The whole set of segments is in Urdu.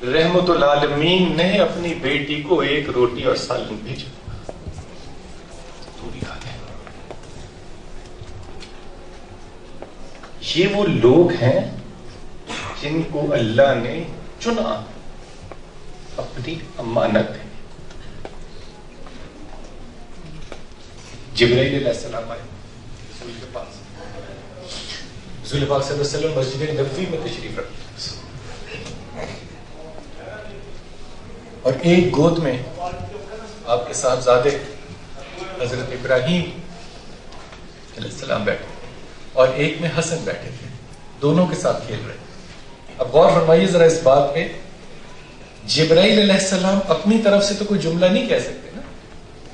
رحمت العالمین نے اپنی بیٹی کو ایک روٹی اور سالن بھیجا. تھوڑی بات ہے. یہ وہ لوگ ہیں جن کو اللہ نے چنا اپنی امانت ہے. جبرائیل علیہ السلام آئے رسول کے پاس. رسول پاک صلی اللہ علیہ وسلم مسجد نبوی میں تشریف رکھتے اور ایک گود میں آپ کے صاحبزادے حضرت ابراہیم علیہ السلام بیٹھے اور ایک میں حسن بیٹھے تھے. دونوں کے ساتھ کھیل رہے. اب غور فرمائیے ذرا اس بات پہ. جبرائیل علیہ السلام اپنی طرف سے تو کوئی جملہ نہیں کہہ سکتے نا.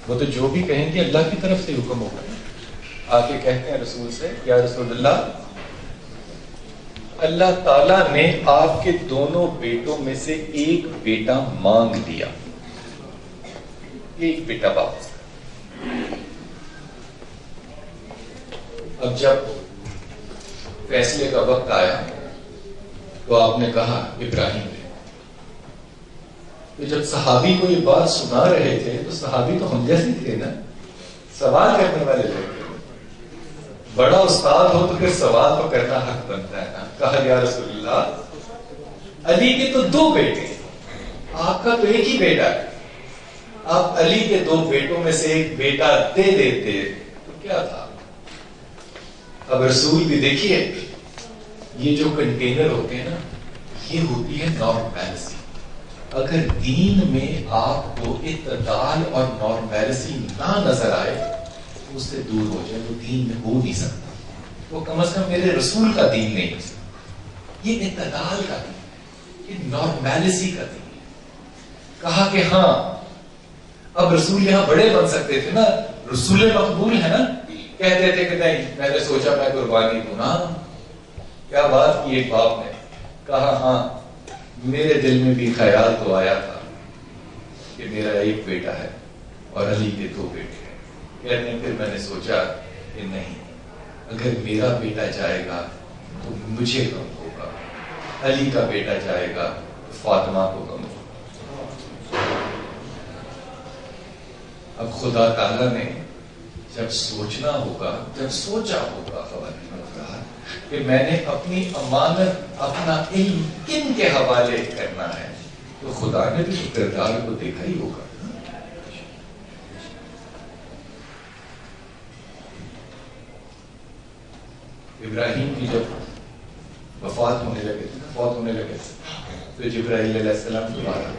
وہ تو جو بھی کہیں گے اللہ کی طرف سے حکم ہوگا. آ کے کہتے ہیں رسول سے, یا رسول اللہ, اللہ تعالیٰ نے آپ کے دونوں بیٹوں میں سے ایک بیٹا مانگ لیا, ایک بیٹا واپس. اب جب فیصلے کا وقت آیا تو آپ نے کہا ابراہیم نے. تو جب صحابی کو یہ بات سنا رہے تھے تو صحابی تو ہم جیسے تھے نا, سوال کرنے والے لوگ. بڑا استاد ہو تو پھر سوال تو کرنا حق بنتا ہے نا. کہا یا رسول اللہ, علی کے تو دو بیٹے ہیں, آپ کا تو ایک ہی بیٹا ہے. آپ علی کے دو بیٹوں میں سے ایک بیٹا دے دیتے تو کیا تھا. اب رسول بھی دیکھیے, یہ جو کنٹینر ہوتے ہیں نا, یہ ہوتی ہے نارملسی. اگر دین میں آپ کو اعتدال اور نارملسی نہ نظر آئے تو اس سے دور ہو جائے. وہ دین میں ہو نہیں سکتا. وہ کم از کم میرے رسول کا دین نہیں ہو سکتا. یہ اعتدال کا دین ہے, یہ نارملسی کا دین ہے. کہا کہ ہاں, اب رسول یہاں بڑے بن سکتے تھے نا, رسول مقبول ہے نا. کہتے تھے کہ نہیں, میں نے سوچا میں قربانی دوں نا. کیا بات کی ایک باپ نے. کہا ہاں, میرے دل میں بھی خیال تو آیا تھا کہ میرا ایک بیٹا ہے اور علی کے دو بیٹے ہیں. کہتے ہیں پھر میں نے سوچا کہ نہیں, اگر میرا بیٹا جائے گا تو مجھے غم ہوگا, علی کا بیٹا جائے گا تو فاطمہ کو غم ہوگا. اب خدا تعالیٰ نے جب سوچنا ہوگا, جب سوچا ہوگا خواتین کہ میں نے اپنی امانت, اپنا علم کن کے حوالے کرنا ہے, تو خدا نے بھی کردار کو دیکھا ہی ہوگا. ابراہیم کی جب وفات ہونے لگے تھے, فوت ہونے لگے تھے, تو جبرائیل علیہ السلام دوبارہ.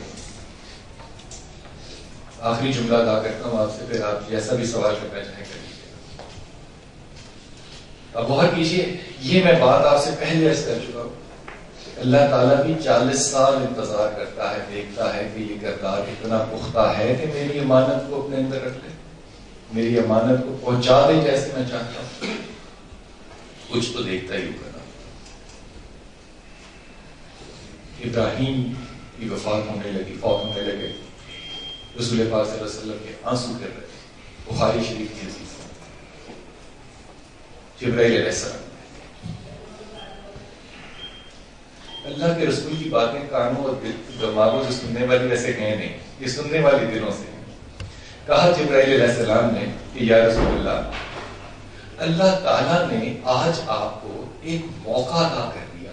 آخری جملہ ادا کرتا ہوں آپ سے, پھر آپ جیسا بھی سوال کرنا چاہیں کریے. اب غور کیجیے, یہ میں بات آپ سے پہلے عرض کر چکا ہوں. اللہ تعالیٰ بھی 40 سال انتظار کرتا ہے, دیکھتا ہے کہ یہ کردار اتنا پختہ ہے کہ میری امانت کو اپنے اندر رکھ لے, میری امانت کو پہنچا دے جیسے میں چاہتا ہوں. کچھ تو دیکھتا ہی ہوگا نا. ابراہیم کی وفات ہونے لگی, فوت ہونے لگے. رسول پاک صلی اللہ علیہ وسلم کے آنسو گر رہے. بخاری شریف کی حدیث. جبرائیل علیہ السلام, اللہ کے رسول کی باتیں کانوں اور دماغوں سے سننے والی ویسے ہیں نہیں, یہ سننے والی دلوں سے. کہا جبرائیل علیہ السلام نے کہ یا رسول اللہ, اللہ تعالیٰ نے آج آپ کو ایک موقع عطا کر دیا,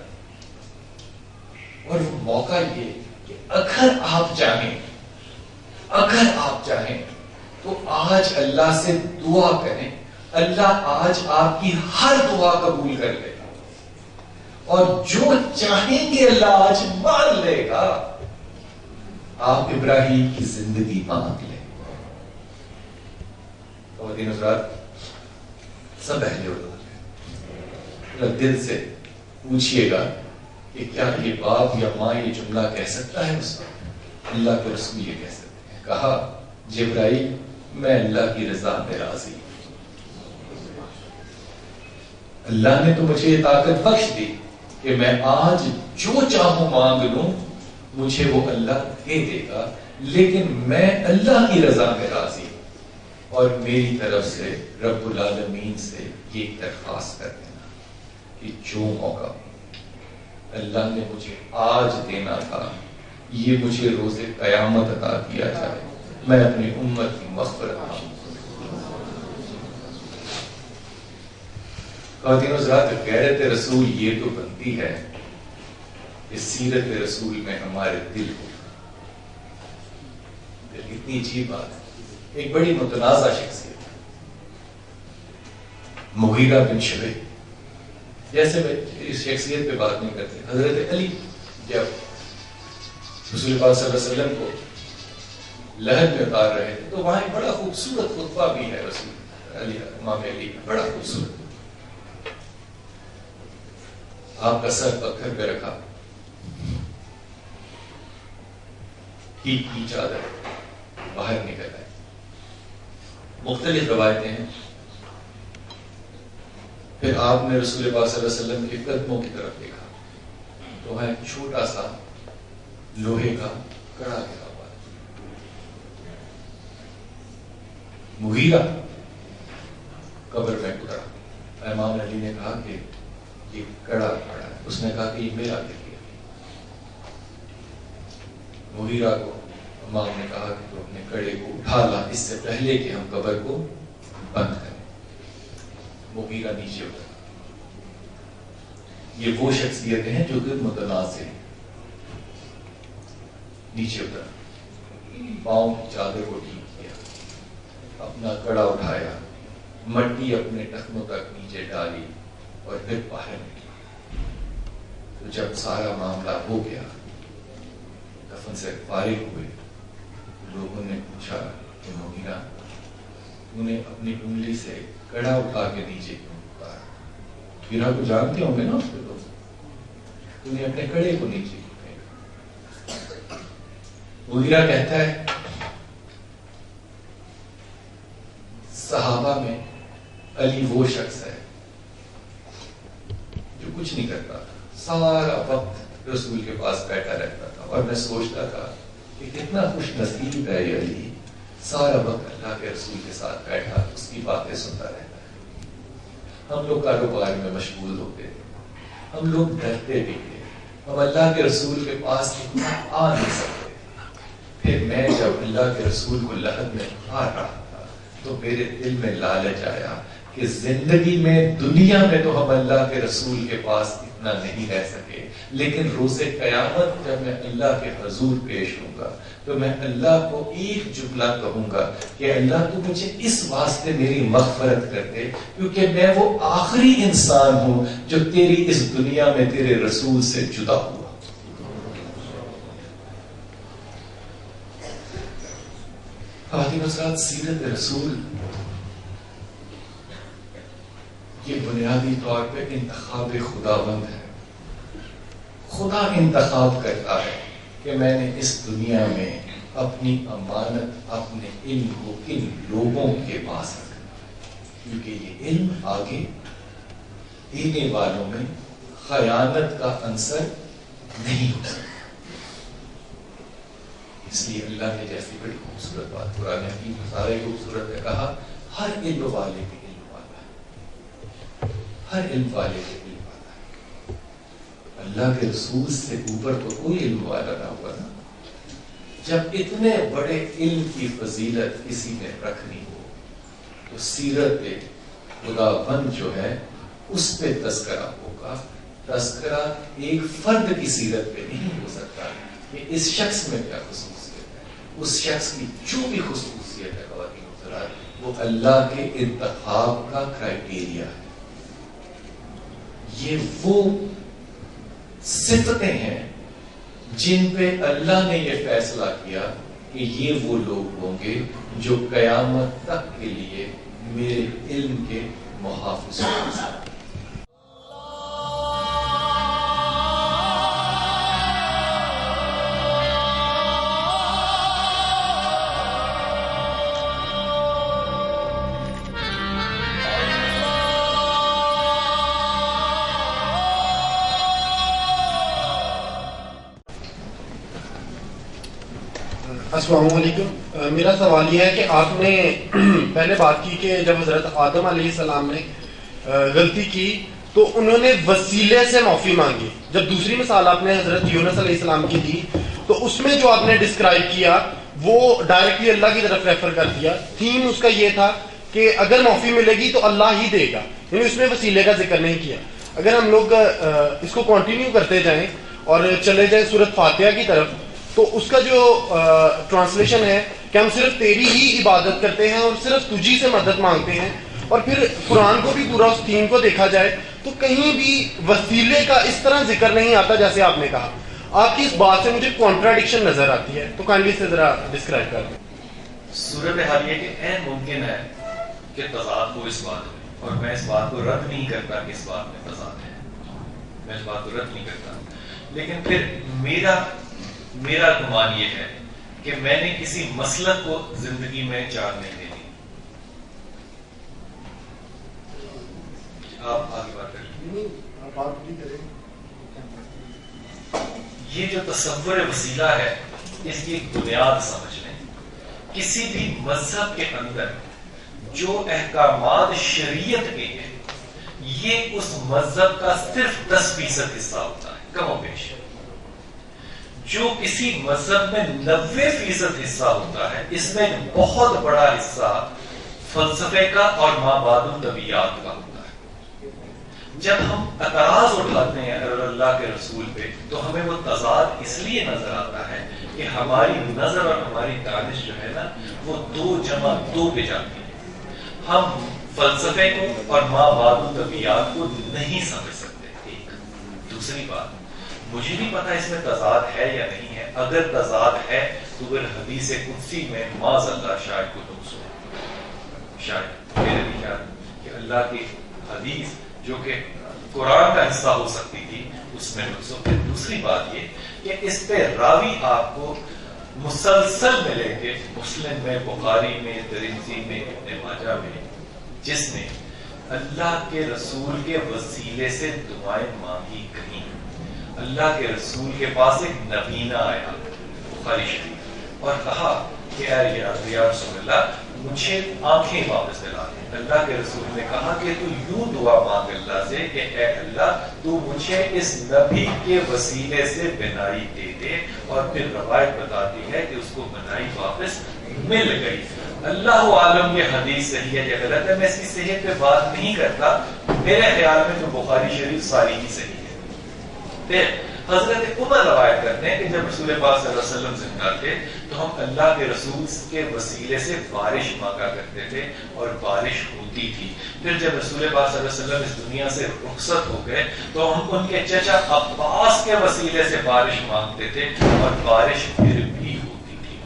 اور وہ موقع یہ کہ اگر آپ چاہیں تو آج اللہ سے دعا کریں, اللہ آج آپ کی ہر دعا قبول کر لے گا, اور جو چاہیں گے اللہ آج مان لے گا. آپ ابراہیم کی زندگی مانگ لیں. خواتین حضرات, سب اہل اولاد دل سے پوچھئے گا کہ کیا یہ باپ یا ماں یہ جملہ کہہ سکتا ہے اس وقت؟ اللہ کے رسول یہ کہہ سکتے ہیں. کہا جبرائیل, میں اللہ کی رضا میں راضی. اللہ نے تو مجھے یہ طاقت بخش دی کہ میں آج جو چاہوں مانگ لوں, مجھے وہ اللہ دے دے گا, لیکن میں اللہ کی رضا میں راضی. اور میری طرف سے رب العالمین سے یہ درخواست کر دینا کہ جو موقع اللہ نے مجھے آج دینا تھا یہ مجھے روز قیامت عطا کیا جائے، میں اپنی امت کی مغفرت مانگوں۔ خواتین و حضرات، غیرت رسول یہ تو بنتی ہے کہ سیرت رسول میں ہمارے دل ہو۔ اتنی عجیب بات ہے، ایک بڑی متنازع شخصیت مغیرہ بن شعیب، جیسے میں اس شخصیت پہ بات نہیں کرتے، حضرت علی جب رسول پاک صلی اللہ علیہ وسلم کو لحد میں اتار رہے تھے تو وہاں ایک بڑا خوبصورت خطبہ بھی ہے رسول علی، امام علی کا بڑا خوبصورت۔ آپ کا سر پتھر پہ رکھا، کی چادر باہر نکل آئی۔ مختلف روایتیں ہیں۔ پھر آپ نے رسول پاک صلی اللہ علیہ وسلم کے قدموں کی طرف دیکھا تو وہاں ایک چھوٹا سا لوہے کا کڑا گرا ہوا ہے۔ مغیرہ قبر میں اترا، امام علی نے کہا کہ یہ کڑا پڑا ہے، اس نے کہا کہ یہ میرا گر گیا۔ مغیرہ کو امام نے کہا کہ تو اپنے کڑے کو اٹھا لا اس سے پہلے کہ ہم قبر کو بند کریں۔ مغیرہ نیچے اترا۔ یہ وہ شخصیتیں ہیں جو کہ متنازع ہیں۔ نیچے اترا، پاؤں کی چادر کو ٹھیک کیا، اپنا کڑا اٹھایا، مٹی اپنے ٹخنوں تک نیچے ڈالی اور پھر باہر نکلا۔ تو جب سارا معاملہ ہو گیا، دفن سے فارغ ہوئے، لوگوں نے پوچھا کہ مغیرہ تو نے اپنی انگلی سے کڑا اٹھا کے نیچے کیوں اتارا؟ مغیرہ کو جانتے ہوں گے نا اس پہ، تو نے اپنے کڑے کو نیچے کیوں پھینکا؟ مغیرہ کہتا ہے صحابہ میں علی وہ شخص ہے جو کچھ نہیں کرتا تھا، سارا وقت رسول کے پاس بیٹھا رہتا تھا، اور میں سوچتا تھا کہ کتنا خوش نصیب ہے یہ علی، سارا وقت اللہ کے رسول کے ساتھ بیٹھا اس کی باتیں سنتا رہتا ہے۔ ہم لوگ کاروبار میں مشغول ہوتے تھے، ہم لوگ ڈرتے بھی تھے، ہم اللہ کے رسول کے پاس اتنا آ نہیں سکتے۔ پھر میں جب اللہ کے رسول کو لحد میں آ رہا تھا تو میرے دل میں لالچ آیا کہ زندگی میں دنیا میں تو ہم اللہ کے رسول کے پاس اتنا نہیں رہ سکے، لیکن روز قیامت جب میں اللہ کے حضور پیش ہوں گا تو میں اللہ کو ایک جملہ کہوں گا کہ اللہ تو مجھے اس واسطے میری مغفرت کر دے کیونکہ میں وہ آخری انسان ہوں جو تیری اس دنیا میں تیرے رسول سے جدا ہوا۔ خواتین و حضرات، سیرت رسول یہ بنیادی طور پہ انتخاب خداوند ہے۔ خدا انتخاب کرتا ہے کہ میں نے اس دنیا میں اپنی امانت، اپنے علم کو کن لوگوں کے پاس رکھنا ہے، کیونکہ یہ علم آگے دینے والوں میں خیانت کا عنصر نہیں ہو سکتا۔ اس لیے اللہ نے جیسی بڑی خوبصورت بات قرآن حکیم سارے خوبصورت ہے کہا، ہر علم والے کے علم والا ہے، ہر علم والے کے علم والا ہے۔ اللہ کے رسول سے اوپر تو کوئی علم والا نہ ہوا نا۔ جب اتنے بڑے علم کی فضیلت کسی نے رکھنی ہو تو سیرت خداوند جو ہے اس پہ تذکرہ ہوگا۔ تذکرہ ایک فرد کی سیرت پہ نہیں ہو سکتا کہ اس شخص میں کیا خصوصیت ہے، اس شخص کی جو بھی خصوصیت ہے خواتین و حضرات وہ اللہ کے انتخاب کا کرائیٹیریا ہے۔ یہ وہ صفتیں ہیں جن پہ اللہ نے یہ فیصلہ کیا کہ یہ وہ لوگ ہوں گے جو قیامت تک کے لیے میرے علم کے محافظ ہوں گے۔ السلام علیکم۔ میرا سوال یہ ہے کہ آپ نے پہلے بات کی کہ جب حضرت آدم علیہ السلام نے غلطی کی تو انہوں نے وسیلے سے معافی مانگی۔ جب دوسری مثال آپ نے حضرت یونس علیہ السلام کی دی تو اس میں جو آپ نے ڈسکرائب کیا وہ ڈائریکٹلی اللہ کی طرف ریفر کر دیا. تھیم اس کا یہ تھا کہ اگر معافی ملے گی تو اللہ ہی دے گا, یعنی اس میں وسیلے کا ذکر نہیں کیا. اگر ہم لوگ اس کو کنٹینیو کرتے جائیں اور چلے جائیں سورۃ فاتحہ کی طرف, تو اس کا جو ٹرانسلیشن ہے کہ ہم صرف تیری ہی عبادت کرتے ہیں اور صرف تجھی سے مدد مانگتے ہیں. اور پھر قرآن کو بھی پورا اس تھیم کو دیکھا جائے تو کہیں بھی وسیلے کا اس طرح ذکر نہیں آتا جیسے آپ نے کہا. آپ کی اس بات سے مجھے کانٹراڈکشن نظر آتی ہے, تو کائنڈلی سے ذرا ڈسکرائب کر دیں. صورتحال یہ کہ عین ممکن ہے کہ تضاد ہو اس بات میں, اور میں اس بات کو رد نہیں کرتا کہ اس بات میں تضاد ہے, میں اس بات کو رد نہیں کرتا, لیکن پھر میرا گمان یہ ہے کہ میں نے کسی مسلک کو زندگی میں چار نہیں دینی. آپ آگے بات کریں. یہ جو تصور وسیلہ ہے اس کی ایک بنیاد سمجھ لیں. کسی بھی مذہب کے اندر جو احکامات شریعت کے ہیں یہ اس مذہب کا صرف 10% حصہ ہوتا ہے, کم و بیش. جو کسی مذہب میں 90% حصہ ہوتا ہے اس میں بہت بڑا حصہ فلسفے کا اور ما بعد الطبیعیات کا ہوتا ہے. جب ہم اعتراض اٹھاتے ہیں اللہ کے رسول پہ تو ہمیں وہ تضاد اس لیے نظر آتا ہے کہ ہماری نظر اور ہماری دانش جو ہے نا وہ 2 جمع 2 پہ جاتی ہے. ہم فلسفے کو اور ما بعد الطبیعیات کو نہیں سمجھ سکتے. ایک دوسری بات, مجھے نہیں پتا اس میں تضاد ہے یا نہیں ہے. اگر تضاد ہے تو پھر حدیث قدسی میں معاذ اللہ شاید کو نقص ہو, شاید میرے خیال کہ اللہ کی حدیث جو کہ قرآن کا حصہ ہو سکتی تھی اس میں نقص ہو. پھر دوسری بات یہ کہ اس پہ راوی آپ کو مسلسل ملیں گے مسلم میں, بخاری میں, ترمذی میں, ابن ماجہ میں, جس نے اللہ کے رسول کے وسیلے سے دعائیں مانگی. کہیں اللہ کے رسول کے پاس ایک نبینہ آیا بخاری شریف اور کہا کہ یا رسول اللہ مجھے آنکھیں واپس دلا دیں. اللہ کے رسول نے کہا کہ تو یوں دعا مانگ اللہ سے کہ اے اللہ تو مجھے اس نبی کے وسیلے سے بینائی دے دے. اور پھر روایت بتاتی ہے کہ اس کو بینائی واپس مل گئی. اللہ عالم یہ حدیث صحیح ہے یا غلط ہے, میں اس کی صحت پہ بات نہیں کرتا. میرے خیال میں تو بخاری شریف ساری ہی صحیح ہے. پھر حضرت عمر روایت کرتے ہیں کہ جب رسول پاک صلی اللہ علیہ وسلم زندہ تھے تو ہم اللہ کے رسول کے وسیلے سے بارش مانگا کرتے تھے اور بارش ہوتی تھی. پھر جب رسول پاک صلی اللہ علیہ وسلم اس دنیا سے رخصت ہو گئے تو ہم ان کے چچا عباس کے وسیلے سے بارش مانگتے تھے اور بارش پھر بھی ہوتی تھی.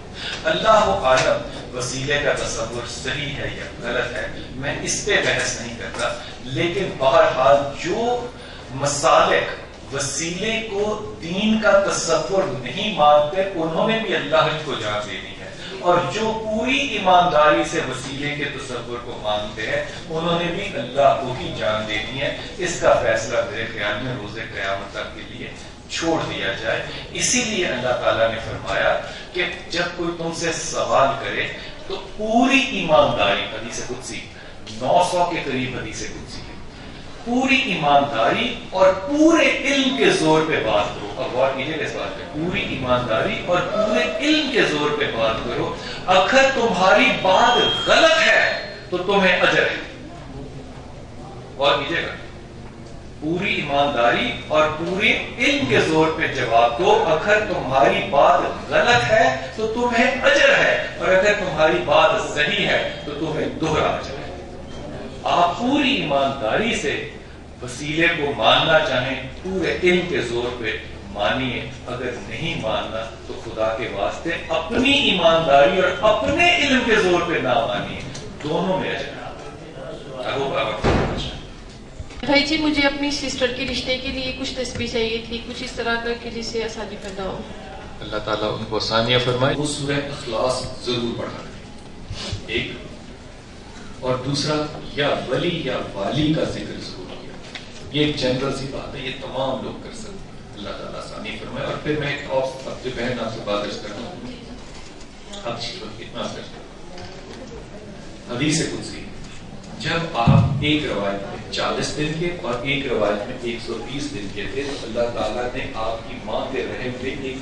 اللہ عالم وسیلے کا تصور صحیح ہے یا غلط ہے, میں اس پہ بحث نہیں کرتا. لیکن بہرحال جو مسالک وسیلے کو دین کا تصور نہیں مانتے انہوں نے بھی اللہ کو جان دینی ہے, اور جو پوری ایمانداری سے وسیلے کے تصور کو مانتے ہیں انہوں نے بھی اللہ کو ہی جان دینی ہے. اس کا فیصلہ میرے خیال میں روز قیامت تک کے لیے چھوڑ دیا جائے. اسی لیے اللہ تعالیٰ نے فرمایا کہ جب کوئی تم سے سوال کرے تو پوری ایمانداری, حدیث قدسی 900 کے قریب حدیث قدسی, پوری ایمانداری اور پورے علم کے زور پہ بات کرو. اب غور کیجیے اس بات پہ, پوری ایمانداری اور پورے علم کے زور پہ بات کرو. اگر تمہاری بات غلط ہے تو تمہیں اجر ہے. غور کیجیے گا, پوری ایمانداری اور پورے علم کے زور پہ جواب دو. اگر تمہاری بات غلط ہے تو تمہیں اجر ہے, اور اگر تمہاری بات صحیح ہے تو تمہیں دوہرا اجر ہے. آپ پوری ایمانداری سے وسیلے کو ماننا چاہیں پورے علم کے زور پہ مانیے, اگر نہیں ماننا تو خدا کے واسطے اپنی ایمانداری اور اپنے علم کے زور پہ نہ مانیے, دونوں میں اجر. بھائی جی مجھے اپنی سسٹر کے رشتے کے لیے کچھ تسبیح چاہیے تھی, کچھ اس طرح کا کہ جس سے آسانی پیدا ہو. اللہ تعالیٰ ان کو آسانیاں فرمائے. وہ سورہ اخلاص ضرور پڑھا کریں, ایک, اور دوسرا یا ولی یا والی کا ذکر ضرور کیا. یہ ایک جنرل سی بات ہے, یہ تمام لوگ کر سکتے ہیں. اللہ تعالیٰ آسانی فرمائے. اور پھر میں ایک اور اپنے بہن آپ سے بات کرتا ہوں, اب اتنا کر حدیث قدسی, جب آپ ایک روایت میں 40 دن کے اور ایک روایت میں 120 دن کے تھے تو اللہ تعالیٰ نے آپ کی ماں کے رحم پہ ایک